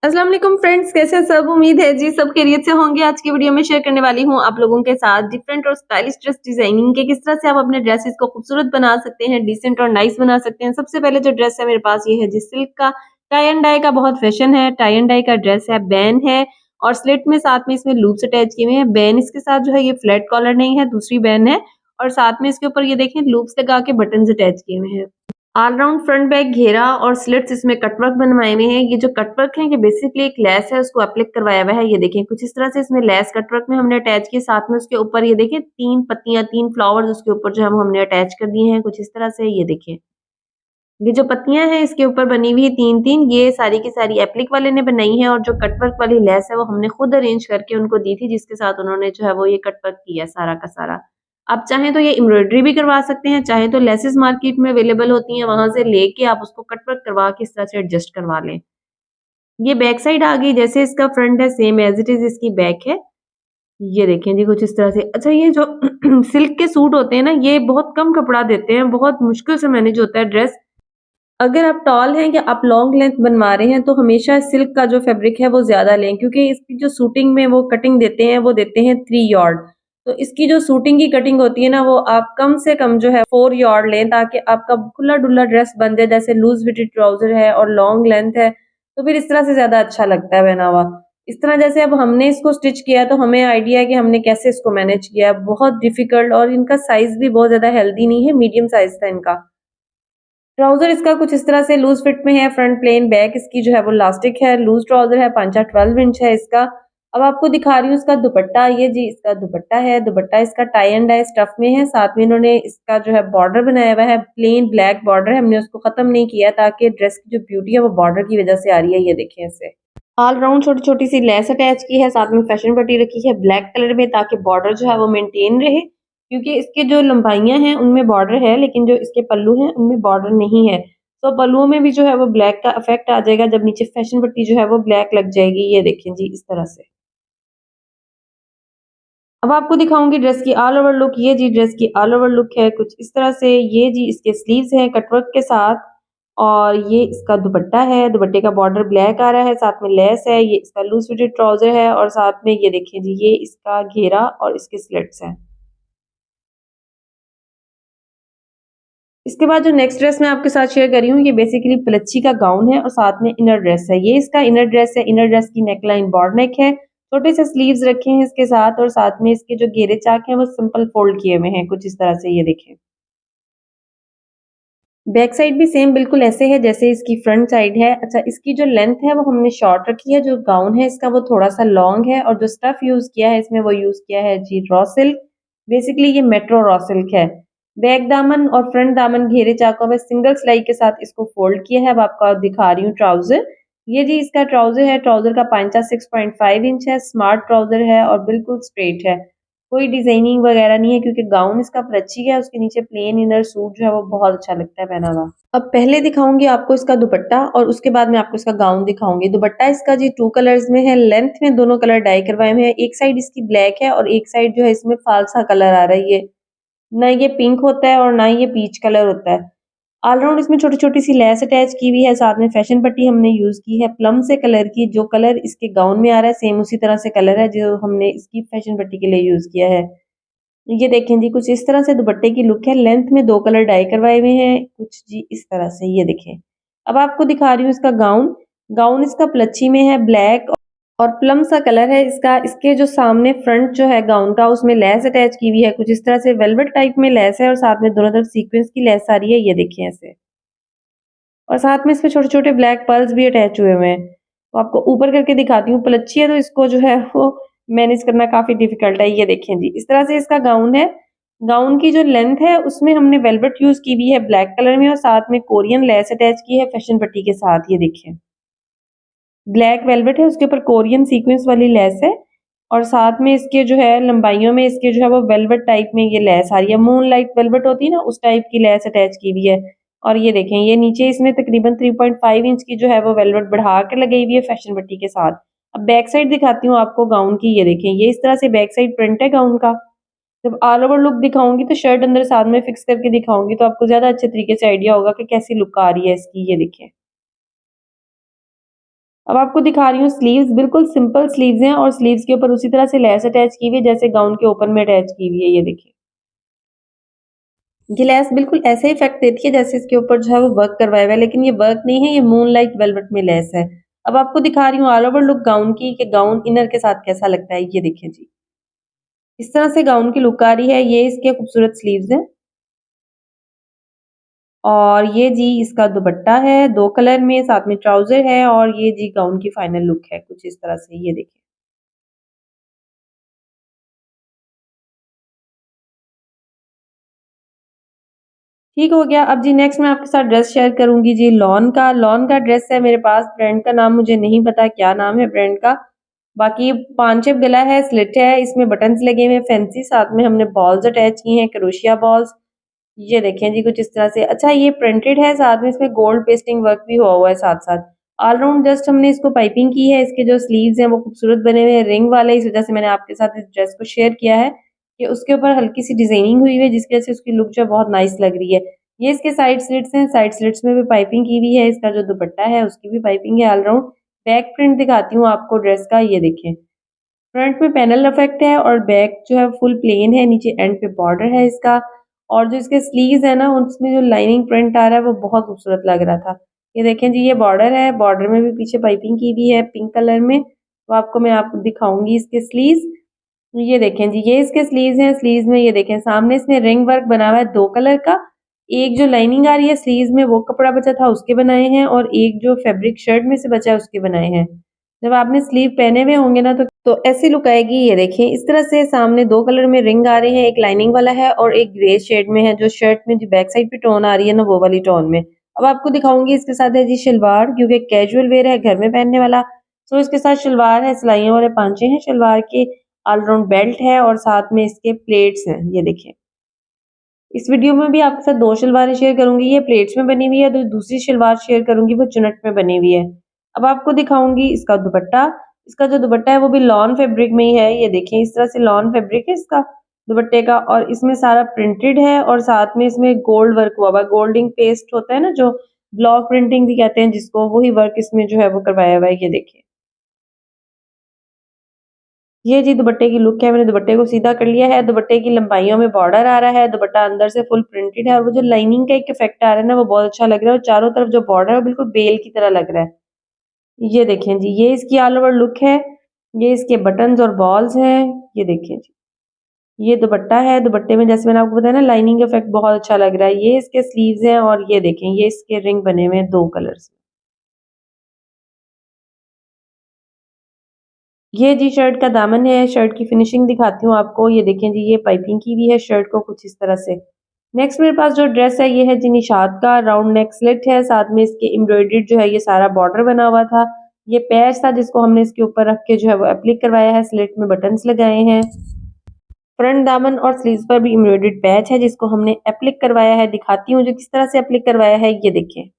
अस्सलाम वालेकुम फ्रेंड्स, कैसे हैं सब? उम्मीद है जी सब खैरियत से होंगे। आज की वीडियो में शेयर करने वाली हूँ आप लोगों के साथ डिफरेंट और स्टाइलिश ड्रेस डिजाइनिंग के किस तरह से आप अपने ड्रेसेस को खूबसूरत बना सकते हैं, डिसेंट और नाइस बना सकते हैं। सबसे पहले जो ड्रेस है मेरे पास ये है जी सिल्क का टाई एंड डाई का बहुत फैशन है। टाई एंड डाई का ड्रेस है, बैन है और स्लिट में साथ में इसमें लूप्स अटैच किए हुए हैं। बैन इसके साथ जो है ये फ्लैट कॉलर नहीं है, दूसरी बैन है और साथ में इसके ऊपर ये देखें लूप्स लगा के बटन अटैच किए हुए हैं। ऑल राउंड फ्रंट बैक घेरा और स्लिट्स इसमें कटवर्क बनवाए हुए हैं। ये जो कटवर्क है ये बेसिकली एक लेस है, उसको एप्लिक करवाया हुआ है। ये देखें कुछ इस तरह से इसमें लेस कटवर्क में हमने अटैच किया, साथ में उसके ऊपर ये देखें 3 पत्तियां, 3 फ्लावर्स उसके ऊपर जो हम हमने अटैच कर दिए हैं कुछ इस तरह से। ये देखें ये जो पत्तियां हैं इसके ऊपर बनी हुई है 3-3, ये सारी की सारी एप्लिक वाले ने बनाई है और जो कटवर्क वाली लेस है वो हमने खुद अरेंज करके उनको दी थी, जिसके साथ उन्होंने जो है वो ये कटवर्क किया सारा का सारा। आप चाहें तो ये एम्ब्रॉयडरी भी करवा सकते हैं, चाहें तो लेसेस मार्केट में अवेलेबल होती हैं, वहां से लेके आप उसको कटवर्क करवा के इस तरह से एडजस्ट करवा लें। ये बैक साइड आ गई, जैसे इसका फ्रंट है सेम एज इट इज इसकी बैक है। ये देखें जी कुछ इस तरह से। अच्छा, ये जो सिल्क के सूट होते हैं ना, ये बहुत कम कपड़ा देते हैं, बहुत मुश्किल से मैनेज होता है ड्रेस। अगर आप टॉल हैं या आप लॉन्ग लेंथ बनवा रहे हैं तो हमेशा सिल्क का जो फैब्रिक है वो ज्यादा लें, क्योंकि इसकी जो सूटिंग में वो कटिंग देते हैं वो देते हैं 3 यार्ड। तो इसकी जो सूटिंग की कटिंग होती है ना, वो आप कम से कम जो है 4 यार्ड लें, ताकि आपका खुला डुल्ला ड्रेस बन जाए। जैसे लूज फिटेड ट्राउजर है और लॉन्ग लेंथ है तो फिर इस तरह से ज्यादा अच्छा लगता है पहना हुआ। इस तरह जैसे अब हमने इसको स्टिच किया तो हमें आइडिया है कि हमने कैसे इसको मैनेज किया है। बहुत डिफिकल्ट, और इनका साइज भी बहुत ज्यादा हेल्दी नहीं है, मीडियम साइज था इनका। ट्राउजर इसका कुछ इस तरह से लूज फिट में है, फ्रंट प्लेन, बैक इसकी जो है वो इलास्टिक है, लूज ट्राउजर है, पंचा 12 इंच है इसका। अब आपको दिखा रही हूँ इसका दुपट्टा। ये जी इसका दुपट्टा है। दुपट्टा इसका टाई एंड डाई स्टफ में है, साथ में इन्होंने इसका जो है बॉर्डर बनाया हुआ है, प्लेन ब्लैक बॉर्डर है, हमने उसको खत्म नहीं किया ताकि ड्रेस की जो ब्यूटी है वो बॉर्डर की वजह से आ रही है। ये देखें इसे ऑल राउंड छोटी छोटी सी लेस अटैच की है, साथ में फैशन पट्टी रखी है ब्लैक कलर में, ताकि बॉर्डर जो है वो मेंटेन रहे, क्योंकि इसके जो लंबाइयां हैं उनमें बॉर्डर है लेकिन जो इसके पल्लू हैं उनमें बॉर्डर नहीं है। तो पल्लुओं में भी जो है वो ब्लैक का इफेक्ट आ जाएगा जब नीचे फैशन पट्टी जो है वो ब्लैक लग जाएगी। ये देखें जी इस तरह से। अब आपको दिखाऊंगी ड्रेस की ऑल ओवर लुक। ये जी ड्रेस की ऑल ओवर लुक है कुछ इस तरह से। ये जी इसके स्लीव्स हैं कटवर्क के साथ, और ये इसका दुपट्टा है। दुपट्टे का बॉर्डर ब्लैक आ रहा है, साथ में लेस है। ये इसका लूज फिटेड ट्राउजर है और साथ में ये देखिए जी ये इसका घेरा और इसके स्लिट्स हैं। इसके बाद जो नेक्स्ट ड्रेस मैं आपके साथ शेयर कर रही हूँ, ये बेसिकली पलच्ची का गाउन है और साथ में इनर ड्रेस है। ये इसका इनर ड्रेस है। इनर ड्रेस की नेकलाइन बॉर्ड नेक है, छोटे से स्लीव्स रखे हैं इसके साथ, और साथ में इसके जो घेरे चाक हैं वो सिंपल फोल्ड किए हुए हैं कुछ इस तरह से। ये देखें बैक साइड भी सेम बिल्कुल ऐसे है जैसे इसकी फ्रंट साइड है। अच्छा, इसकी जो लेंथ है वो हमने शॉर्ट रखी है, जो गाउन है इसका वो थोड़ा सा लॉन्ग है, और जो स्टफ यूज किया है इसमें वो यूज किया है जी रॉ सिल्क। बेसिकली ये मेट्रो रॉ सिल्क है। बैक दामन और फ्रंट दामन घेरे चाकों में सिंगल सिलाई के साथ इसको फोल्ड किया है। अब आपको दिखा रही हूँ ट्राउजर। ये जी इसका ट्राउजर है। ट्राउजर का पांचा 6.5 इंच है, स्मार्ट ट्राउजर है और बिल्कुल स्ट्रेट है, कोई डिजाइनिंग वगैरह नहीं है, क्योंकि गाउन इसका प्लची है, उसके नीचे प्लेन इनर सूट जो है वो बहुत अच्छा लगता है पहना हुआ। अब पहले दिखाऊंगी आपको इसका दुपट्टा और उसके बाद मैं आपको इसका गाउन दिखाऊंगी। दुपट्टा इसका जी 2 कलर्स में है, लेंथ में दोनों कलर डाई करवाए हुए हैं। एक साइड इसकी ब्लैक है और एक साइड जो है इसमें फालसा कलर आ रहा है। ये ना ये पिंक होता है और ना ये पीच कलर होता है। ऑलराउंड इसमें छोटी छोटी सी लेस अटैच की हुई है, साथ में फैशन पट्टी हमने यूज की है प्लम से कलर की। जो कलर इसके गाउन में आ रहा है सेम उसी तरह से कलर है जो हमने इसकी फैशन पट्टी के लिए यूज किया है। ये देखें जी कुछ इस तरह से दुपट्टे की लुक है। लेंथ में 2 कलर डाई करवाए हुए हैं कुछ जी इस तरह से। ये देखें अब आपको दिखा रही हूँ इसका गाउन। गाउन इसका प्लची में है, ब्लैक और प्लम सा कलर है इसका। इसके जो सामने फ्रंट जो है गाउन का उसमें लेस अटैच की हुई है कुछ इस तरह से, वेलवेट टाइप में लेस है और साथ में दोनों तरफ सीक्वेंस की लेस आ रही है। ये देखिए ऐसे, और साथ में इसमें छोटे छोटे ब्लैक पर्ल्स भी अटैच हुए हुए हैं। तो आपको ऊपर करके दिखाती हूँ। प्लच्छी है तो इसको जो है वो मैनेज करना काफी डिफिकल्ट है। ये देखें जी इस तरह से इसका गाउन है। गाउन की जो लेंथ है उसमें हमने वेलवेट यूज की हुई है ब्लैक कलर में, और साथ में कोरियन लेस अटैच की है फैशन पट्टी के साथ। ये देखें ब्लैक वेलवेट है, उसके ऊपर कोरियन सीक्वेंस वाली लेस है, और साथ में इसके जो है लंबाइयों में इसके जो है वो वेलवेट टाइप में ये लेस आ रही है। मून लाइट वेलवेट होती है ना, उस टाइप की लेस अटैच की हुई है। और ये देखें ये नीचे इसमें तकरीबन 3.5 इंच की जो है वो वेलवेट बढ़ा के लगाई हुई है फैशन पट्टी के साथ। अब बैक साइड दिखाती हूँ आपको गाउन की। ये देखें ये इस तरह से बैक साइड प्रिंट है गाउन का। जब ऑल ओवर लुक दिखाऊंगी तो शर्ट अंदर साथ में फिक्स करके दिखाऊंगी, तो आपको ज्यादा अच्छे तरीके से आइडिया होगा कि कैसी लुक आ रही है इसकी। ये देखें अब आपको दिखा रही हूँ स्लीव्स, बिल्कुल सिंपल स्लीव्स हैं और स्लीव्स के ऊपर उसी तरह से लेस अटैच की हुई है जैसे गाउन के ओपन में अटैच की हुई है। ये देखिए, ये लेस बिल्कुल ऐसे इफेक्ट देती है जैसे इसके ऊपर जो है वो वर्क करवाया हुआ है, लेकिन ये वर्क नहीं है, ये मूनलाइट वेलवेट में लेस है। अब आपको दिखा रही हूँ ऑल ओवर लुक गाउन की कि गाउन इनर के साथ कैसा लगता है। ये देखिए जी, इस तरह से गाउन की लुक आ रही है। ये इसके खूबसूरत स्लीव्स हैं और ये जी इसका दुपट्टा है 2 कलर में, साथ में ट्राउजर है और ये जी गाउन की फाइनल लुक है कुछ इस तरह से। ये देखिए, ठीक हो गया। अब जी नेक्स्ट मैं आपके साथ ड्रेस शेयर करूंगी जी लॉन का ड्रेस है मेरे पास। ब्रांड का नाम मुझे नहीं पता क्या नाम है ब्रांड का। बाकी पांचेब गला है, स्लिट है, इसमें बटन्स लगे हुए हैं फैंसी, साथ में हमने बॉल्स अटैच किए हैं, क्रोशिया बॉल्स। ये देखें जी कुछ इस तरह से। अच्छा, ये प्रिंटेड है, साथ में इसमें गोल्ड पेस्टिंग वर्क भी हुआ हुआ है साथ साथ। ऑलराउंड जस्ट हमने इसको पाइपिंग की है। इसके जो स्लीव्स हैं वो खूबसूरत बने हुए हैं, रिंग वाले, इस वजह से मैंने आपके साथ इस ड्रेस को शेयर किया है कि उसके ऊपर हल्की सी डिजाइनिंग हुई हुई है जिसकी वजह से उसकी लुक जो है बहुत नाइस लग रही है। ये इसके साइड स्लिट्स हैं, साइड स्लिट्स में भी पाइपिंग की हुई है। इसका जो दुपट्टा है उसकी भी पाइपिंग है ऑलराउंड। बैक प्रिंट दिखाती हूँ आपको ड्रेस का, ये देखें। फ्रंट में पैनल इफेक्ट है और बैक जो है फुल प्लेन है, नीचे एंड पे बॉर्डर है इसका। और जो इसके स्लीव्स है ना उसमें जो लाइनिंग प्रिंट आ रहा है वो बहुत खूबसूरत लग रहा था। ये देखें जी, ये बॉर्डर है, बॉर्डर में भी पीछे पाइपिंग की हुई है पिंक कलर में। तो आपको मैं आपको दिखाऊंगी इसके स्लीव्स। ये देखें जी, ये इसके स्लीव्स हैं। स्लीव्स में ये देखें सामने इसमें रिंग वर्क बना हुआ है 2 कलर का। एक जो लाइनिंग आ रही है स्लीव्स में वो कपड़ा बचा था उसके बनाए हैं और एक जो फैब्रिक शर्ट में से बचा है उसके बनाए हैं। जब आपने स्लीव पहने हुए होंगे ना तो ऐसी लुक आएगी। ये देखिए, इस तरह से सामने 2 कलर में रिंग आ रहे हैं, एक लाइनिंग वाला है और एक ग्रे शेड में है, जो शर्ट में जो बैक साइड पे टोन आ रही है ना वो वाली टोन में। अब आपको दिखाऊंगी इसके साथ है जी शलवार, क्योंकि कैजुअल वेयर है घर में पहनने वाला। तो इसके साथ शलवार है, सिलाइयों वाले पांचे हैं शलवार के, ऑलराउंड बेल्ट है और साथ में इसके प्लेट्स हैं। ये देखिए, इस वीडियो में भी आपके साथ 2 शलवारें शेयर करूंगी, ये प्लेट्स में बनी हुई है, तो दूसरी शलवार शेयर करूंगी वो चुनट में बनी हुई है। अब आपको दिखाऊंगी इसका दुपट्टा। इसका जो दुपट्टा है वो भी लॉन फैब्रिक में ही है। ये देखें, इस तरह से लॉन फैब्रिक है इसका दुपट्टे का और इसमें सारा प्रिंटेड है और साथ में इसमें गोल्ड वर्क हुआ हुआ है। गोल्डिंग पेस्ट होता है ना, जो ब्लॉक प्रिंटिंग भी कहते हैं जिसको, वही वर्क इसमें जो है वो करवाया हुआ है। ये देखिए, ये जी दुपट्टे की लुक है। मैंने दुपट्टे को सीधा कर लिया है, दुपट्टे की लंबाइयों में बॉर्डर आ रहा है, दुपट्टा अंदर से फुल प्रिंटेड है और वो जो लाइनिंग का एक इफेक्ट आ रहा है ना वो बहुत अच्छा लग रहा है और चारों तरफ जो बॉर्डर है वो बिल्कुल बेल की तरह लग रहा है। ये देखें जी, ये इसकी ऑल ओवर लुक है। ये इसके बटन्स और बॉल्स हैं। ये देखें जी, ये दुपट्टा है, दुपट्टे में जैसे मैंने आपको बताया ना लाइनिंग इफेक्ट बहुत अच्छा लग रहा है। ये इसके स्लीव्स हैं और ये देखें, ये इसके रिंग बने हुए हैं 2 कलर्स। ये जी शर्ट का दामन है, शर्ट की फिनिशिंग दिखाती हूँ आपको। ये देखें जी, ये पाइपिंग की भी है शर्ट को कुछ इस तरह से। नेक्स्ट मेरे पास जो ड्रेस है ये है जी निशात का, राउंड नेक स्लिट है, साथ में इसके एम्ब्रॉयडर्ड जो है ये सारा बॉर्डर बना हुआ था। ये पैच था जिसको हमने इसके ऊपर रख के जो है वो एप्लिक करवाया है, स्लिट में बटन्स लगाए हैं। फ्रंट दामन और स्लीव्स पर भी एम्ब्रॉयडर्ड पैच है जिसको हमने एप्लिक करवाया है। दिखाती हूँ जो किस तरह से एप्लिक करवाया है। ये देखिए,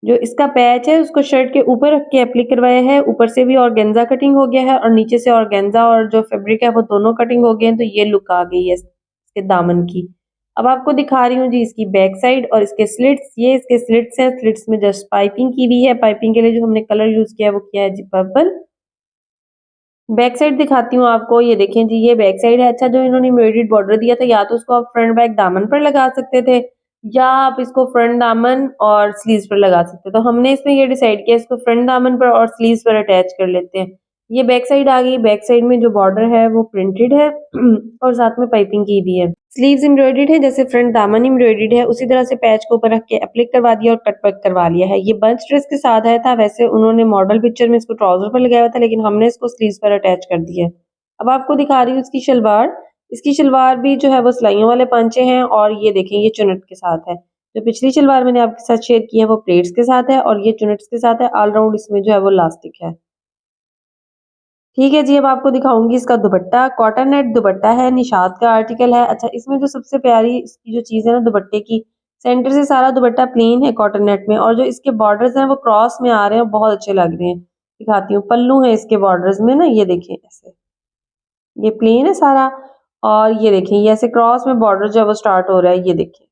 जो इसका पैच है उसको शर्ट के ऊपर रख के एप्लिक करवाया है। ऊपर से भी ऑर्गेन्जा कटिंग हो गया है और नीचे से ऑर्गेन्जा और जो फैब्रिक है वो दोनों कटिंग हो गए हैं, तो ये लुक आ गई है इसके दामन की। अब आपको दिखा रही हूँ जी इसकी बैक साइड और इसके स्लिट्स। ये इसके स्लिट्स हैं, स्लिट्स में जस्ट पाइपिंग की हुई है। पाइपिंग के लिए जो हमने कलर यूज किया है वो किया है जी पर्पल। बैक साइड दिखाती हूँ आपको। ये देखें जी, ये बैक साइड है। अच्छा, जो इन्होंने एम्ब्रॉयडर्ड बॉर्डर दिया था, या तो उसको आप फ्रंट बैक दामन पर लगा सकते थे या आप इसको फ्रंट दामन और स्लीव्स पर लगा सकते थे। तो हमने इसमें ये डिसाइड किया इसको फ्रंट दामन पर और स्लीव्स पर अटैच कर लेते हैं। ये बैक साइड आ गई। बैक साइड में जो बॉर्डर है वो प्रिंटेड है और साथ में पाइपिंग की भी है। स्लीव्स एम्ब्रॉयडर्ड है, जैसे फ्रंट दामन एम्ब्रॉयडर्ड है उसी तरह से पैच को ऊपर रख के एप्लिक करवा दिया और कट वर्क करवा लिया है। ये बंच ड्रेस के साथ आया था, वैसे उन्होंने मॉडल पिक्चर में इसको ट्राउजर पर लगाया हुआ था लेकिन हमने इसको स्लीव्स पर अटैच कर दिया है। अब आपको दिखा रही हूँ इसकी शलवार। इसकी शलवार भी जो है वो सिलाइयों वाले पांचे हैं और ये देखें ये चुनट के साथ है। जो पिछली शलवार मैंने आपके साथ शेयर की है वो प्लेट्स के साथ है और ये चुनट्स के साथ है। ऑलराउंड इसमें जो है वो इलास्टिक है। ठीक है जी, अब आपको दिखाऊंगी इसका दुपट्टा। कॉटन नेट दुपट्टा है, निशात का आर्टिकल है। अच्छा, इसमें जो सबसे प्यारी इसकी जो चीज़ है ना दुपट्टे की, सेंटर से सारा दुपट्टा प्लेन है कॉटन नेट में और जो इसके बॉर्डर्स हैं वो क्रॉस में आ रहे हैं, बहुत अच्छे लग रहे हैं। दिखाती हूँ, पल्लू है इसके बॉर्डर्स में ना, ये देखें ऐसे, ये प्लेन है सारा और ये देखें ये ऐसे क्रॉस में बॉर्डर जो है वो स्टार्ट हो रहा है। ये देखें,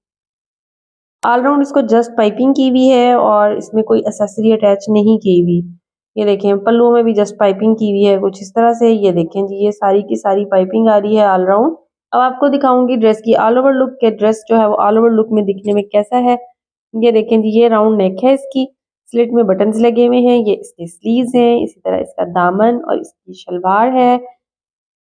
ऑलराउंड इसको जस्ट पाइपिंग की हुई है और इसमें कोई एक्सेसरी अटैच नहीं की हुई। ये देखें पल्लू में भी जस्ट पाइपिंग की हुई है कुछ इस तरह से। ये देखें जी ये सारी की सारी पाइपिंग आ रही है ऑलराउंड। अब आपको दिखाऊंगी ड्रेस की ऑल ओवर लुक के ड्रेस जो है वो ऑल ओवर लुक में दिखने में कैसा है। ये देखें जी ये राउंड नेक है इसकी, स्लिट में बटन्स लगे हुए हैं, ये इसके स्लीव्स हैं, इसी तरह इसका दामन और इसकी शलवार है।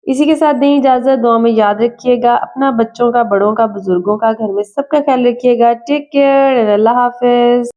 इसी के साथ दें इजाजत, दुआ में याद रखिएगा अपना, बच्चों का, बड़ों का, बुजुर्गों का, घर में सबका ख्याल रखिएगा। टेक केयर एंड अल्लाह हाफिज।